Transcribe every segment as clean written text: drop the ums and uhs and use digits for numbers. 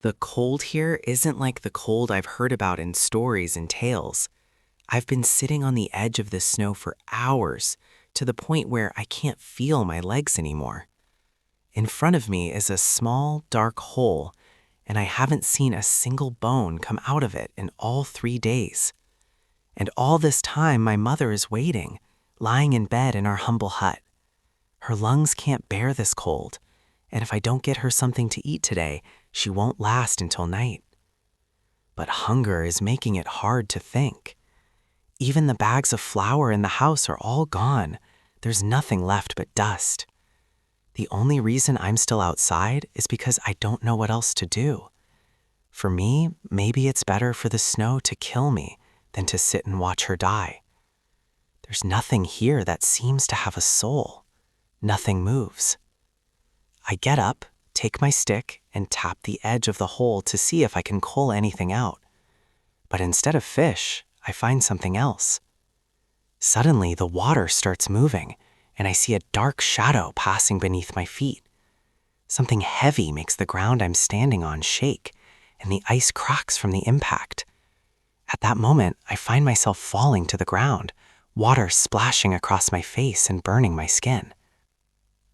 The cold here isn't like the cold I've heard about in stories and tales. I've been sitting on the edge of this snow for hours, to the point where I can't feel my legs anymore. In front of me is a small, dark hole, and I haven't seen a single bone come out of it in all 3 days. And all this time, my mother is waiting, lying in bed in our humble hut. Her lungs can't bear this cold, and if I don't get her something to eat today, she won't last until night. But hunger is making it hard to think. Even the bags of flour in the house are all gone. There's nothing left but dust. The only reason I'm still outside is because I don't know what else to do. For me, maybe it's better for the snow to kill me than to sit and watch her die. There's nothing here that seems to have a soul. Nothing moves. I get up, take my stick, and tap the edge of the hole to see if I can cull anything out. But instead of fish, I find something else. Suddenly, the water starts moving, and I see a dark shadow passing beneath my feet. Something heavy makes the ground I'm standing on shake, and the ice cracks from the impact. At that moment, I find myself falling to the ground, water splashing across my face and burning my skin.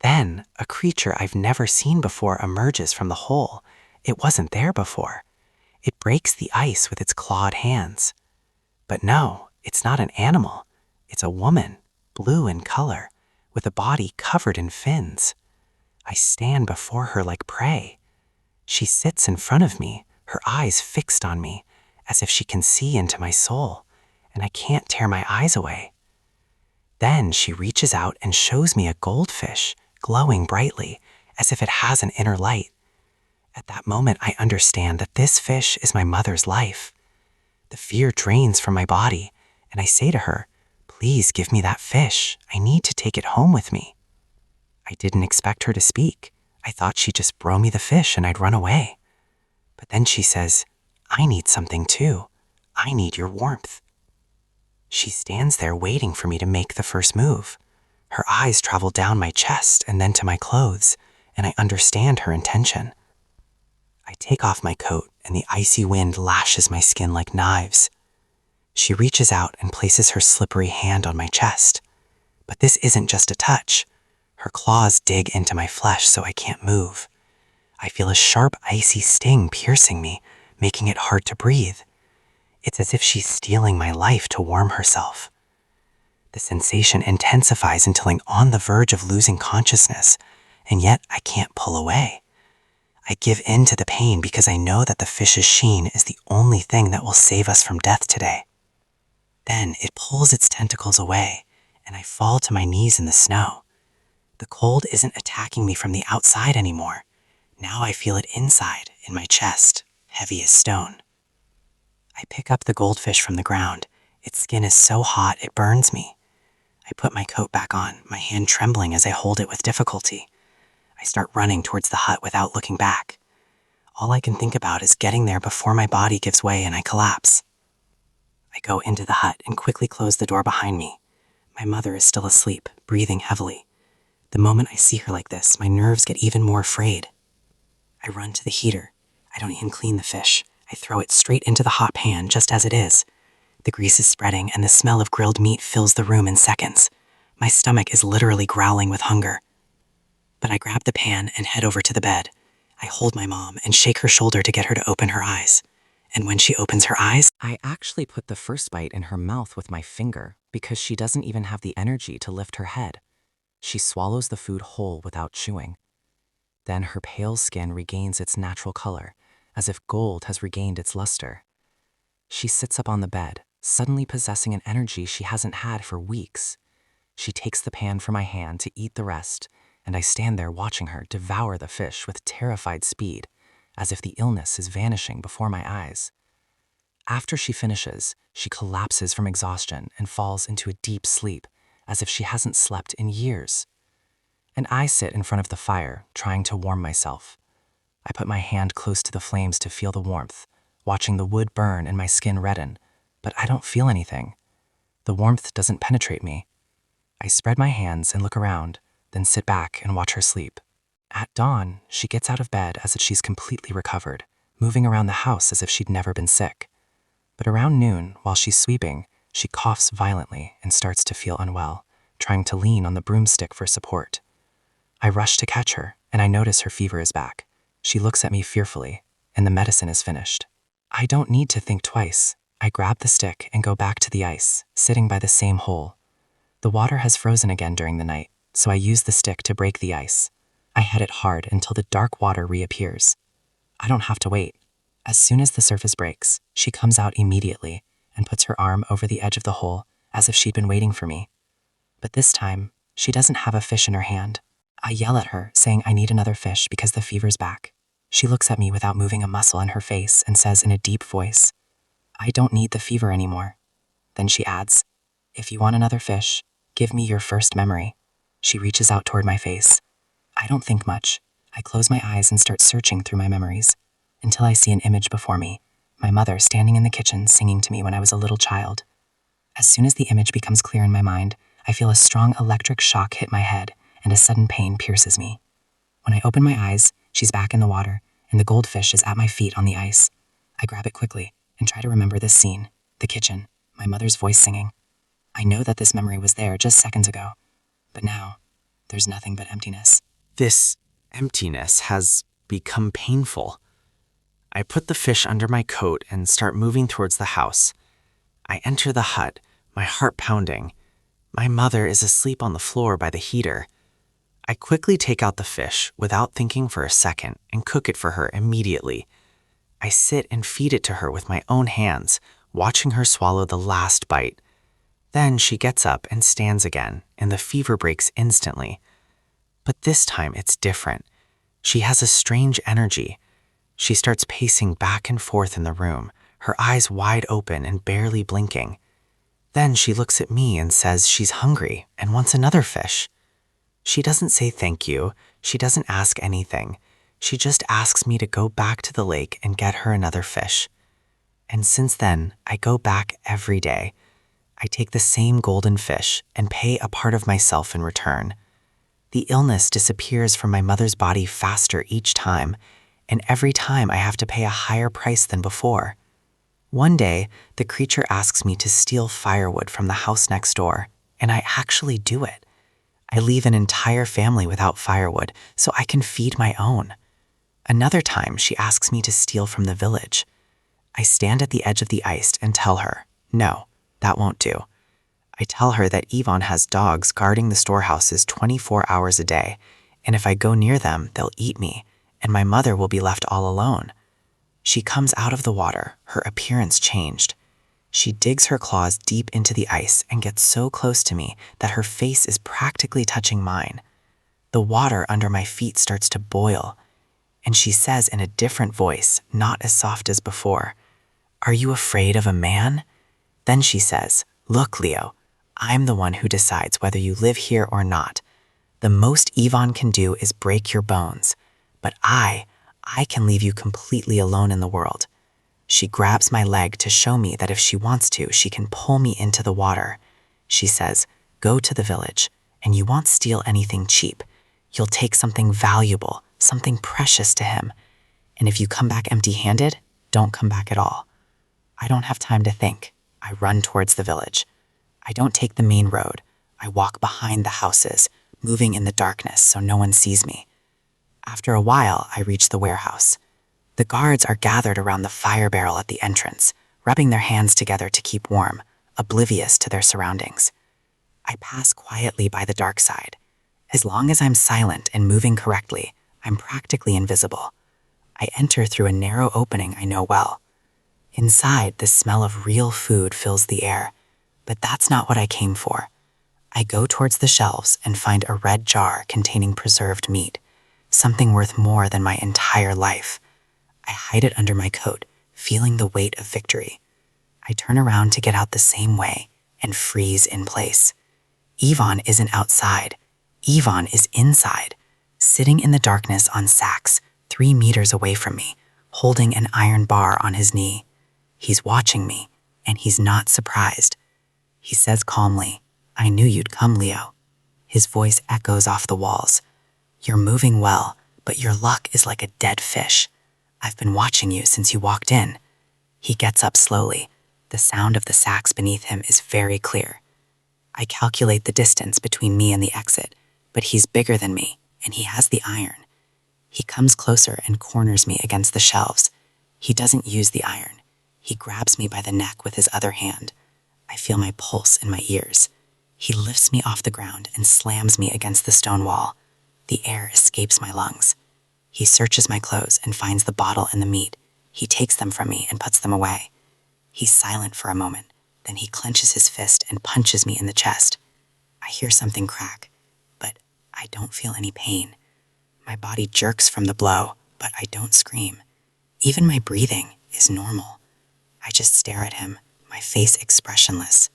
Then, a creature I've never seen before emerges from the hole. It wasn't there before. It breaks the ice with its clawed hands. But no, it's not an animal. It's a woman, blue in color, with a body covered in fins. I stand before her like prey. She sits in front of me, her eyes fixed on me, as if she can see into my soul, and I can't tear my eyes away. Then she reaches out and shows me a goldfish, glowing brightly, as if it has an inner light. At that moment, I understand that this fish is my mother's life. The fear drains from my body, and I say to her, "Please give me that fish. I need to take it home with me." I didn't expect her to speak. I thought she'd just throw me the fish and I'd run away. But then she says, "I need something too. I need your warmth." She stands there waiting for me to make the first move. Her eyes travel down my chest and then to my clothes, and I understand her intention. I take off my coat, and the icy wind lashes my skin like knives. She reaches out and places her slippery hand on my chest. But this isn't just a touch. Her claws dig into my flesh so I can't move. I feel a sharp, icy sting piercing me, making it hard to breathe. It's as if she's stealing my life to warm herself. The sensation intensifies until I'm on the verge of losing consciousness, and yet I can't pull away. I give in to the pain because I know that the fish's sheen is the only thing that will save us from death today. Then it pulls its tentacles away, and I fall to my knees in the snow. The cold isn't attacking me from the outside anymore. Now I feel it inside, in my chest, heavy as stone. I pick up the goldfish from the ground. Its skin is so hot it burns me. I put my coat back on, my hand trembling as I hold it with difficulty. I start running towards the hut without looking back. All I can think about is getting there before my body gives way and I collapse. I go into the hut and quickly close the door behind me. My mother is still asleep, breathing heavily. The moment I see her like this, my nerves get even more frayed. I run to the heater. I don't even clean the fish. I throw it straight into the hot pan just as it is. The grease is spreading and the smell of grilled meat fills the room in seconds. My stomach is literally growling with hunger. But I grab the pan and head over to the bed. I hold my mom and shake her shoulder to get her to open her eyes. And when she opens her eyes, I actually put the first bite in her mouth with my finger because she doesn't even have the energy to lift her head. She swallows the food whole without chewing. Then her pale skin regains its natural color, as if gold has regained its luster. She sits up on the bed, suddenly possessing an energy she hasn't had for weeks. She takes the pan from my hand to eat the rest, and I stand there watching her devour the fish with terrified speed, as if the illness is vanishing before my eyes. After she finishes, she collapses from exhaustion and falls into a deep sleep, as if she hasn't slept in years. And I sit in front of the fire, trying to warm myself. I put my hand close to the flames to feel the warmth, watching the wood burn and my skin redden, but I don't feel anything. The warmth doesn't penetrate me. I spread my hands and look around, then sit back and watch her sleep. At dawn, she gets out of bed as if she's completely recovered, moving around the house as if she'd never been sick. But around noon, while she's sweeping, she coughs violently and starts to feel unwell, trying to lean on the broomstick for support. I rush to catch her, and I notice her fever is back. She looks at me fearfully, and the medicine is finished. I don't need to think twice. I grab the stick and go back to the ice, sitting by the same hole. The water has frozen again during the night, so I use the stick to break the ice. I head it hard until the dark water reappears. I don't have to wait. As soon as the surface breaks, she comes out immediately and puts her arm over the edge of the hole as if she'd been waiting for me. But this time, she doesn't have a fish in her hand. I yell at her, saying I need another fish because the fever's back. She looks at me without moving a muscle in her face and says in a deep voice, "I don't need the fever anymore." Then she adds, "If you want another fish, give me your first memory." She reaches out toward my face. I don't think much. I close my eyes and start searching through my memories until I see an image before me, my mother standing in the kitchen singing to me when I was a little child. As soon as the image becomes clear in my mind, I feel a strong electric shock hit my head and a sudden pain pierces me. When I open my eyes, she's back in the water and the goldfish is at my feet on the ice. I grab it quickly and try to remember this scene, the kitchen, my mother's voice singing. I know that this memory was there just seconds ago, but now there's nothing but emptiness. This emptiness has become painful. I put the fish under my coat and start moving towards the house. I enter the hut, my heart pounding. My mother is asleep on the floor by the heater. I quickly take out the fish without thinking for a second and cook it for her immediately. I sit and feed it to her with my own hands, watching her swallow the last bite. Then she gets up and stands again, and the fever breaks instantly. But this time it's different. She has a strange energy. She starts pacing back and forth in the room, her eyes wide open and barely blinking. Then she looks at me and says she's hungry and wants another fish. She doesn't say thank you. She doesn't ask anything. She just asks me to go back to the lake and get her another fish. And since then, I go back every day. I take the same golden fish and pay a part of myself in return. The illness disappears from my mother's body faster each time, and every time I have to pay a higher price than before. One day, the creature asks me to steal firewood from the house next door, and I actually do it. I leave an entire family without firewood so I can feed my own. Another time, she asks me to steal from the village. I stand at the edge of the ice and tell her, no, that won't do. I tell her that Yvonne has dogs guarding the storehouses 24 hours a day, and if I go near them, they'll eat me, and my mother will be left all alone. She comes out of the water, her appearance changed. She digs her claws deep into the ice and gets so close to me that her face is practically touching mine. The water under my feet starts to boil, and she says in a different voice, not as soft as before, "Are you afraid of a man?" Then she says, "Look, Leo, I'm the one who decides whether you live here or not. The most Yvonne can do is break your bones, but I can leave you completely alone in the world." She grabs my leg to show me that if she wants to, she can pull me into the water. She says, "Go to the village, and you won't steal anything cheap. You'll take something valuable, something precious to him. And if you come back empty-handed, don't come back at all." I don't have time to think. I run towards the village. I don't take the main road. I walk behind the houses, moving in the darkness so no one sees me. After a while, I reach the warehouse. The guards are gathered around the fire barrel at the entrance, rubbing their hands together to keep warm, oblivious to their surroundings. I pass quietly by the dark side. As long as I'm silent and moving correctly, I'm practically invisible. I enter through a narrow opening I know well. Inside, the smell of real food fills the air, but that's not what I came for. I go towards the shelves and find a red jar containing preserved meat, something worth more than my entire life. I hide it under my coat, feeling the weight of victory. I turn around to get out the same way and freeze in place. Yvonne isn't outside. Yvonne is inside, sitting in the darkness on sacks 3 meters away from me, holding an iron bar on his knee. He's watching me, and he's not surprised. He says calmly, "I knew you'd come, Leo." His voice echoes off the walls. "You're moving well, but your luck is like a dead fish. I've been watching you since you walked in." He gets up slowly. The sound of the sacks beneath him is very clear. I calculate the distance between me and the exit, but he's bigger than me, and he has the iron. He comes closer and corners me against the shelves. He doesn't use the iron. He grabs me by the neck with his other hand. I feel my pulse in my ears. He lifts me off the ground and slams me against the stone wall. The air escapes my lungs. He searches my clothes and finds the bottle and the meat. He takes them from me and puts them away. He's silent for a moment. Then he clenches his fist and punches me in the chest. I hear something crack, but I don't feel any pain. My body jerks from the blow, but I don't scream. Even my breathing is normal. I just stare at him, my face expressionless.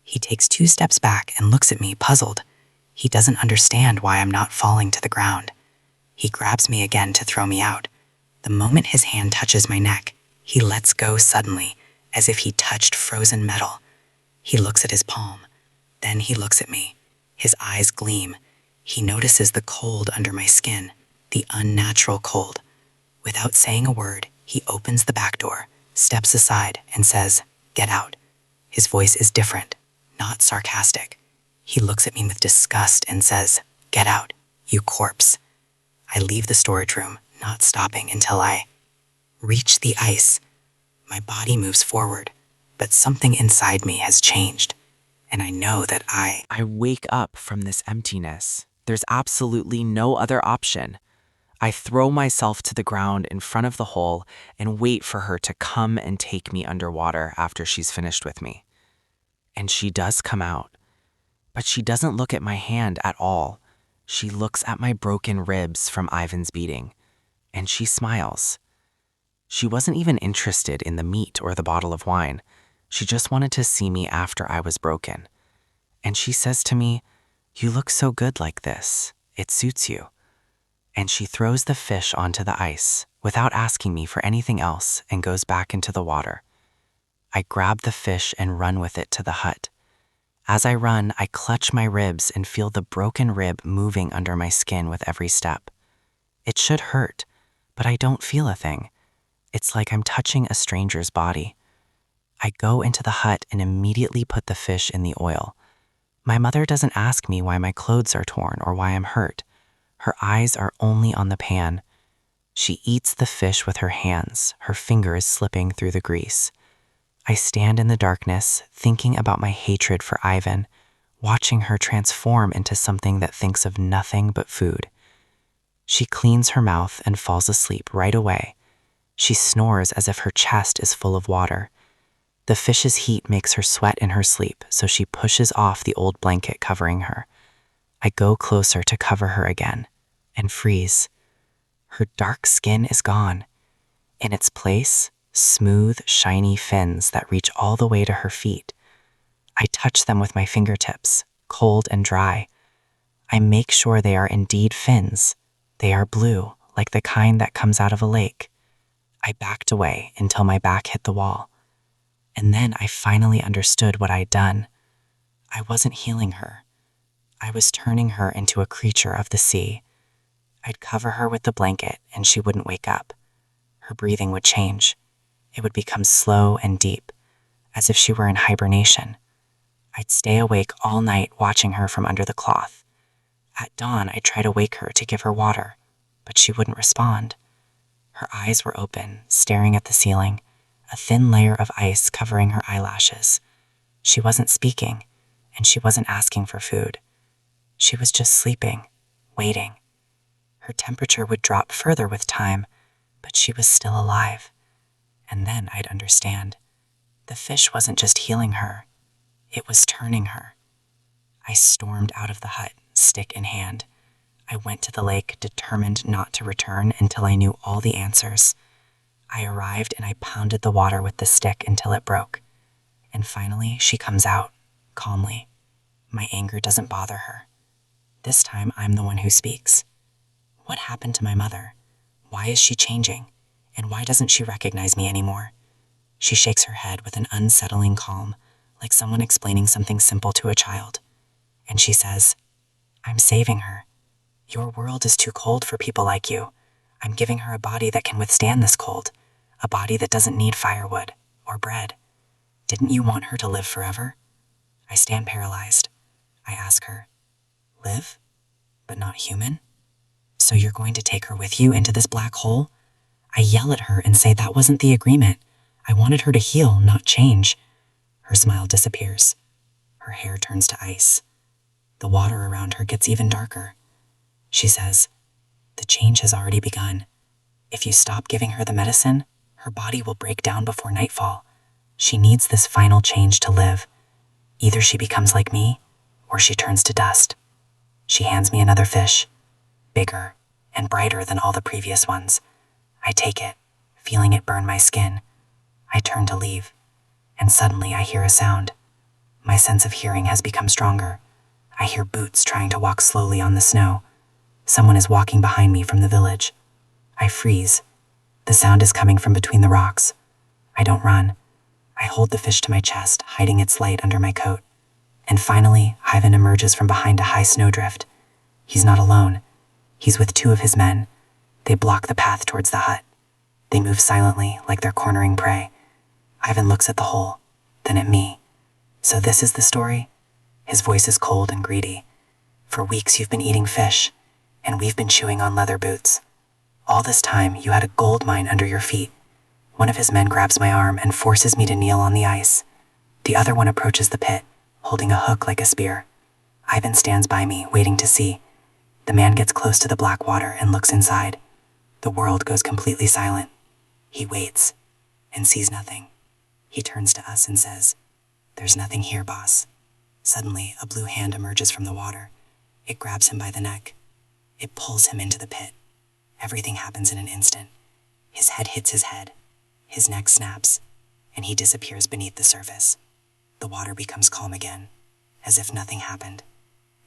He takes 2 steps back and looks at me, puzzled. He doesn't understand why I'm not falling to the ground. He grabs me again to throw me out. The moment his hand touches my neck, he lets go suddenly, as if he touched frozen metal. He looks at his palm. Then he looks at me. His eyes gleam. He notices the cold under my skin, the unnatural cold. Without saying a word, he opens the back door, steps aside, and says, "Get out." His voice is different, not sarcastic. He looks at me with disgust and says, "Get out, you corpse." I leave the storage room, not stopping until I reach the ice. My body moves forward, but something inside me has changed, and I know that I wake up from this emptiness. There's absolutely no other option. I throw myself to the ground in front of the hole and wait for her to come and take me underwater after she's finished with me. And she does come out, but she doesn't look at my hand at all. She looks at my broken ribs from Ivan's beating, and she smiles. She wasn't even interested in the meat or the bottle of wine. She just wanted to see me after I was broken. And she says to me, "You look so good like this. It suits you." And she throws the fish onto the ice without asking me for anything else and goes back into the water. I grab the fish and run with it to the hut. As I run, I clutch my ribs and feel the broken rib moving under my skin with every step. It should hurt, but I don't feel a thing. It's like I'm touching a stranger's body. I go into the hut and immediately put the fish in the oil. My mother doesn't ask me why my clothes are torn or why I'm hurt. Her eyes are only on the pan. She eats the fish with her hands, her fingers slipping through the grease. I stand in the darkness, thinking about my hatred for Ivan, watching her transform into something that thinks of nothing but food. She cleans her mouth and falls asleep right away. She snores as if her chest is full of water. The fish's heat makes her sweat in her sleep, so she pushes off the old blanket covering her. I go closer to cover her again and freeze. Her dark skin is gone. In its place, smooth, shiny fins that reach all the way to her feet. I touch them with my fingertips, cold and dry. I make sure they are indeed fins. They are blue, like the kind that comes out of a lake. I backed away until my back hit the wall. And then I finally understood what I'd done. I wasn't healing her. I was turning her into a creature of the sea. I'd cover her with the blanket and she wouldn't wake up. Her breathing would change. It would become slow and deep, as if she were in hibernation. I'd stay awake all night watching her from under the cloth. At dawn, I'd try to wake her to give her water, but she wouldn't respond. Her eyes were open, staring at the ceiling, a thin layer of ice covering her eyelashes. She wasn't speaking, and she wasn't asking for food. She was just sleeping, waiting. Her temperature would drop further with time, but she was still alive. And then I'd understand. The fish wasn't just healing her, it was turning her. I stormed out of the hut, stick in hand. I went to the lake, determined not to return until I knew all the answers. I arrived and I pounded the water with the stick until it broke. And finally, she comes out, calmly. My anger doesn't bother her. This time, I'm the one who speaks. What happened to my mother? Why is she changing? And why doesn't she recognize me anymore? She shakes her head with an unsettling calm, like someone explaining something simple to a child. And she says, "I'm saving her. Your world is too cold for people like you. I'm giving her a body that can withstand this cold, a body that doesn't need firewood or bread. Didn't you want her to live forever? I stand paralyzed. I ask her, live, but not human? So you're going to take her with you into this black hole? I yell at her and say that wasn't the agreement. I wanted her to heal, not change. Her smile disappears. Her hair turns to ice. The water around her gets even darker. She says, the change has already begun. If you stop giving her the medicine, her body will break down before nightfall. She needs this final change to live. Either she becomes like me, or she turns to dust. She hands me another fish, bigger and brighter than all the previous ones. I take it, feeling it burn my skin. I turn to leave, and suddenly I hear a sound. My sense of hearing has become stronger. I hear boots trying to walk slowly on the snow. Someone is walking behind me from the village. I freeze. The sound is coming from between the rocks. I don't run. I hold the fish to my chest, hiding its light under my coat. And finally, Ivan emerges from behind a high snowdrift. He's not alone. He's with 2 of his men. They block the path towards the hut. They move silently, like they're cornering prey. Ivan looks at the hole, then at me. So this is the story? His voice is cold and greedy. For weeks you've been eating fish, and we've been chewing on leather boots. All this time you had a gold mine under your feet. One of his men grabs my arm and forces me to kneel on the ice. The other one approaches the pit, holding a hook like a spear. Ivan stands by me, waiting to see. The man gets close to the black water and looks inside. The world goes completely silent. He waits and sees nothing. He turns to us and says, "There's nothing here, boss." Suddenly, a blue hand emerges from the water. It grabs him by the neck. It pulls him into the pit. Everything happens in an instant. His head hits his head. His neck snaps, and he disappears beneath the surface. The water becomes calm again, as if nothing happened.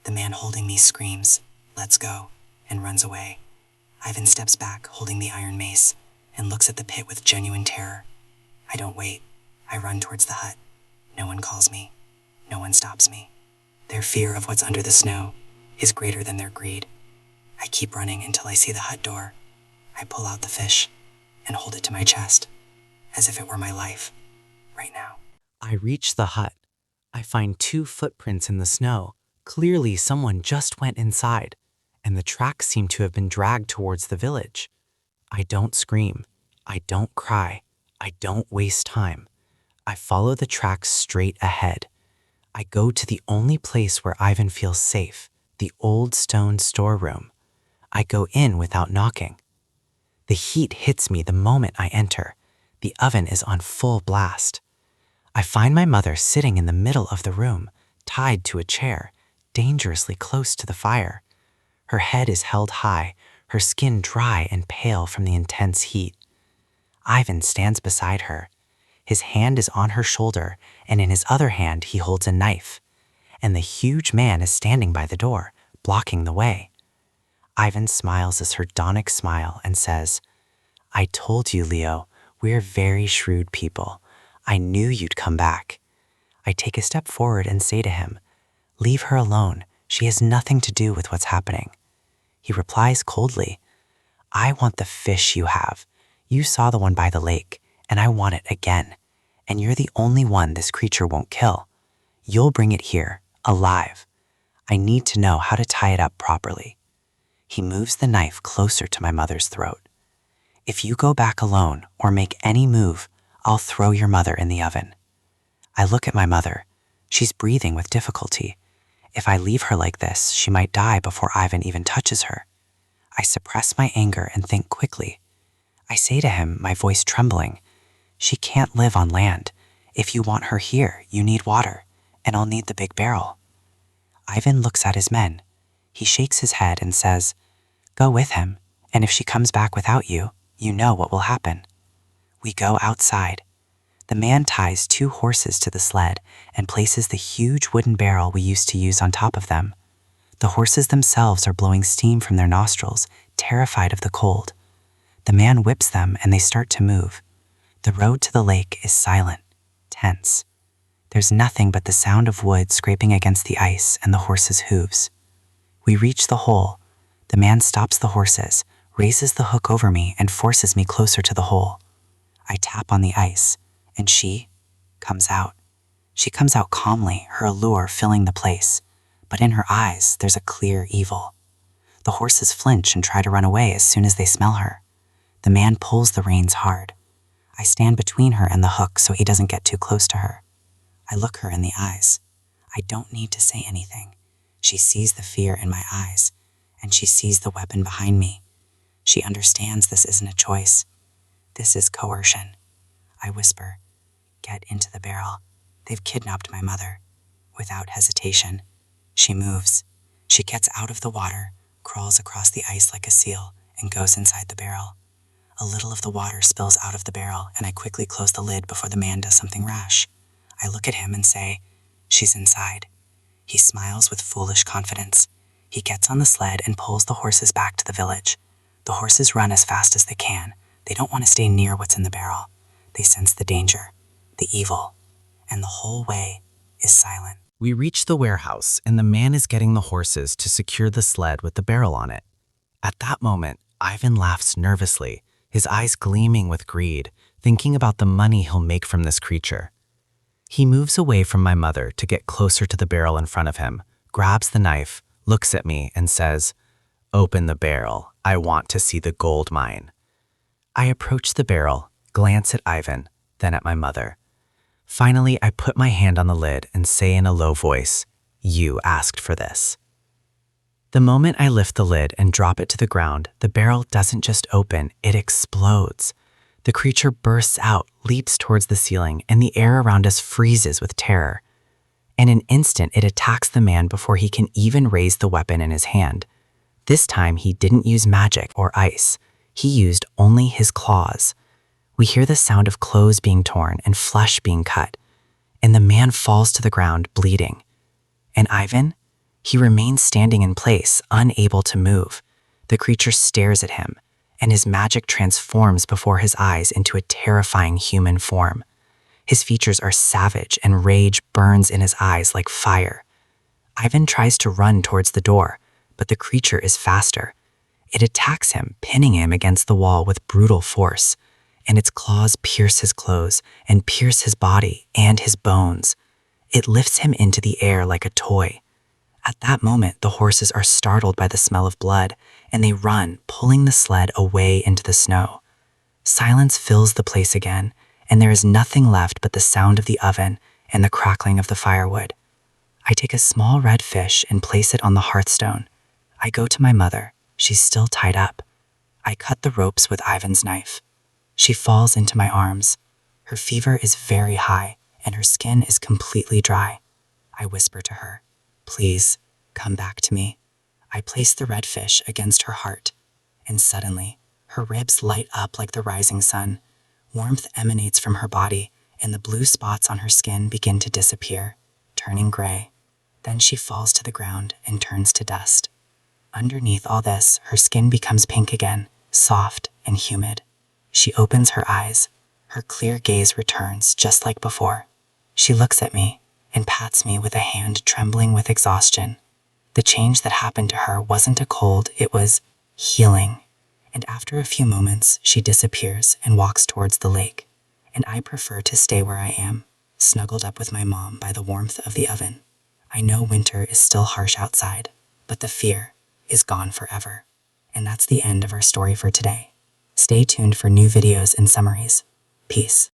The man holding me screams, "Let's go," and runs away. Ivan steps back, holding the iron mace, and looks at the pit with genuine terror. I don't wait. I run towards the hut. No one calls me. No one stops me. Their fear of what's under the snow is greater than their greed. I keep running until I see the hut door. I pull out the fish and hold it to my chest, as if it were my life, right now. I reach the hut. I find 2 footprints in the snow. Clearly someone just went inside, and the tracks seem to have been dragged towards the village. I don't scream. I don't cry. I don't waste time. I follow the tracks straight ahead. I go to the only place where Ivan feels safe, the old stone storeroom. I go in without knocking. The heat hits me the moment I enter. The oven is on full blast. I find my mother sitting in the middle of the room, tied to a chair, dangerously close to the fire. Her head is held high, her skin dry and pale from the intense heat. Ivan stands beside her. His hand is on her shoulder, and in his other hand he holds a knife. And the huge man is standing by the door, blocking the way. Ivan smiles a sardonic smile and says, "I told you, Leo, we're very shrewd people. I knew you'd come back." I take a step forward and say to him, "Leave her alone. She has nothing to do with what's happening." He replies coldly, "I want the fish you have. You saw the one by the lake, and I want it again. And you're the only one this creature won't kill. You'll bring it here, alive. I need to know how to tie it up properly." He moves the knife closer to my mother's throat. "If you go back alone or make any move, I'll throw your mother in the oven." I look at my mother. She's breathing with difficulty. If I leave her like this, she might die before Ivan even touches her. I suppress my anger and think quickly. I say to him, my voice trembling, "She can't live on land. If you want her here, you need water, and I'll need the big barrel." Ivan looks at his men. He shakes his head and says, "Go with him, and if she comes back without you, you know what will happen." We go outside. The man ties 2 horses to the sled and places the huge wooden barrel we used to use on top of them. The horses themselves are blowing steam from their nostrils, terrified of the cold. The man whips them and they start to move. The road to the lake is silent, tense. There's nothing but the sound of wood scraping against the ice and the horses' hooves. We reach the hole. The man stops the horses, raises the hook over me and forces me closer to the hole. I tap on the ice, and she comes out. She comes out calmly, her allure filling the place, but in her eyes there's a clear evil. The horses flinch and try to run away as soon as they smell her. The man pulls the reins hard. I stand between her and the hook so he doesn't get too close to her. I look her in the eyes. I don't need to say anything. She sees the fear in my eyes, and she sees the weapon behind me. She understands this isn't a choice. This is coercion. I whisper, "Get into the barrel. They've kidnapped my mother." Without hesitation, she moves. She gets out of the water, crawls across the ice like a seal, and goes inside the barrel. A little of the water spills out of the barrel, and I quickly close the lid before the man does something rash. I look at him and say, "She's inside." He smiles with foolish confidence. He gets on the sled and pulls the horses back to the village. The horses run as fast as they can. They don't want to stay near what's in the barrel. They sense the danger, the evil, and the whole way is silent. We reach the warehouse, and the man is getting the horses to secure the sled with the barrel on it. At that moment, Ivan laughs nervously, his eyes gleaming with greed, thinking about the money he'll make from this creature. He moves away from my mother to get closer to the barrel in front of him, grabs the knife, looks at me, and says, "Open the barrel. I want to see the gold mine." I approach the barrel, glance at Ivan, then at my mother. Finally, I put my hand on the lid and say in a low voice, "You asked for this." The moment I lift the lid and drop it to the ground, the barrel doesn't just open, it explodes. The creature bursts out, leaps towards the ceiling, and the air around us freezes with terror. In an instant, it attacks the man before he can even raise the weapon in his hand. This time, he didn't use magic or ice. He used only his claws. We hear the sound of clothes being torn and flesh being cut, and the man falls to the ground, bleeding. And Ivan? He remains standing in place, unable to move. The creature stares at him, and his magic transforms before his eyes into a terrifying human form. His features are savage, and rage burns in his eyes like fire. Ivan tries to run towards the door, but the creature is faster. It attacks him, pinning him against the wall with brutal force, and its claws pierce his clothes and pierce his body and his bones. It lifts him into the air like a toy. At that moment, the horses are startled by the smell of blood, and they run, pulling the sled away into the snow. Silence fills the place again, and there is nothing left but the sound of the oven and the crackling of the firewood. I take a small red fish and place it on the hearthstone. I go to my mother. She's still tied up. I cut the ropes with Ivan's knife. She falls into my arms. Her fever is very high, and her skin is completely dry. I whisper to her, "Please, come back to me." I place the red fish against her heart, and suddenly, her ribs light up like the rising sun. Warmth emanates from her body, and the blue spots on her skin begin to disappear, turning gray. Then she falls to the ground and turns to dust. Underneath all this, her skin becomes pink again, soft and humid. She opens her eyes. Her clear gaze returns, just like before. She looks at me and pats me with a hand trembling with exhaustion. The change that happened to her wasn't a cold, it was healing. And after a few moments, she disappears and walks towards the lake. And I prefer to stay where I am, snuggled up with my mom by the warmth of the oven. I know winter is still harsh outside, but the fear is gone forever. And that's the end of our story for today. Stay tuned for new videos and summaries. Peace.